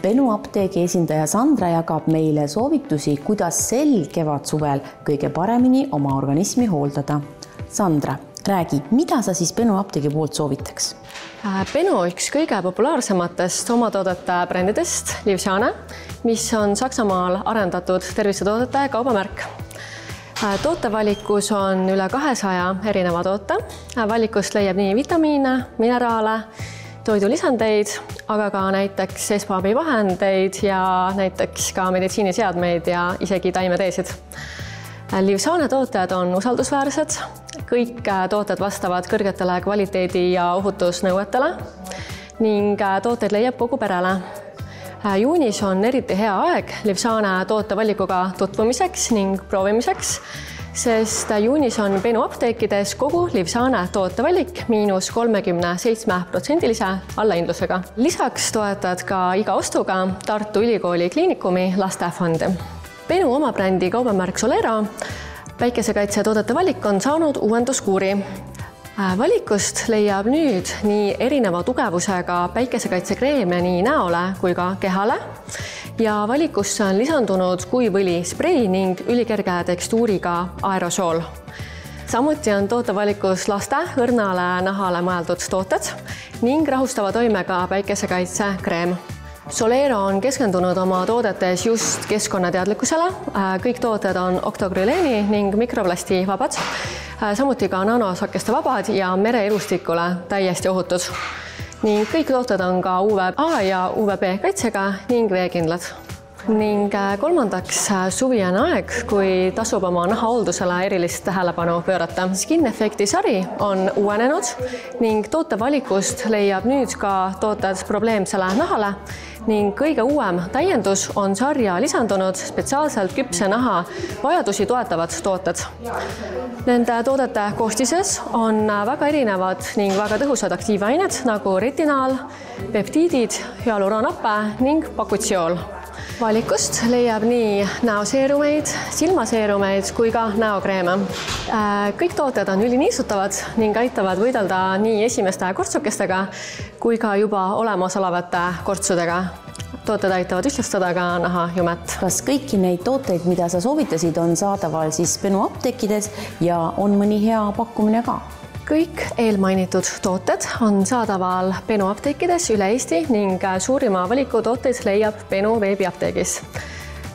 Benu apteegi esindaja Sandra jagab meile soovitusi, kuidas sel kevadsuvel kõige paremini oma organismi hooldada. Sandra, räägi, mida sa siis Benu apteegi poolt soovitaks? Benu üks kõige populaarsematest omatoodete brändidest, Livsane, mis on Saksamaal arendatud tervisetoodete kaubamärk. Tootevalikus on üle 200 erineva toote. Valikust leiab nii vitamiine, mineraale, toidulisandeid, aga ka näiteks esmaabivahendeid ja näiteks ka meditsiiniseadmeid ja isegi taimeteesid. Livsane tooted on usaldusväärsed, kõik tooted vastavad kõrgetele kvaliteedi- ja ohutusnõuetele ning tooteid leiab kogu perele. Juunis on eriti hea aeg Livsane tootevalikuga tutvumiseks ning proovimiseks, sest juunis on Benu apteekides kogu Livsane tootevalik –37% allahindlusega. Lisaks toetad ka iga ostuga Tartu Ülikooli Kliinikumi lastefondi. Benu oma brändi kaubamärk Solero päikesekaitsetoodete valik on saanud uuenduskuuri. Valikust leiab nüüd nii erineva tugevusega päikesekaitsekreeme nii näole kui ka kehale ja valikusse on lisandunud kuivõli sprei ning ülikerge tekstuuriga aerosool. Samuti on tootevalikus laste õrnale nahale mõeldud tooted ning rahustava toimega päikesekaitsekreem. Solero on keskendunud oma toodetes just keskkonnateadlikkusele. Kõik tooted on oktokrüleeni ning mikroplasti vabad, samuti ka nanosakeste vabad ja mereelustikule täiesti ohutud. Ning kõik tooted on ka UVA ja UVB kaitsega ning veekindlad. Ning kolmandaks, suvi on aeg, kui tasub oma nahahooldusele erilist tähelepanu pöörata. Skin Effecti sari on uuenenud ning tootevalikust leiab nüüd ka tooted probleemsele nahale ning kõige uuem täiendus on sarja lisandunud spetsiaalselt küpse naha vajadusi toetavad tooted. Nende toodete koostises on väga erinevad ning väga tõhusad aktiivained nagu retinaal, peptiidid, hyaluronappe ning bakutsiool. Valikust leiab nii näoseerumeid, silmaseerumeid kui ka näokreeme. Kõik tooted on üliniisutavad ning aitavad võidelda nii esimeste kortsukestega kui ka juba olemasolevate kortsudega. Tooted aitavad ühtlustada ka nahajumet. Kas kõiki neid tooteid, mida sa soovitasid, on saadaval siis Benu apteekides ja on mõni hea pakkumine ka? Kõik eelmainitud tooted on saadaval Benu apteekides üle Eesti ning suurima valiku tooteid leiab Benu veebiapteegis.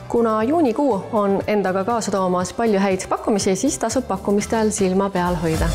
Kuna juunikuu on endaga kaasa toomas palju häid pakkumisi, siis tasub pakkumistel silma peal hoida.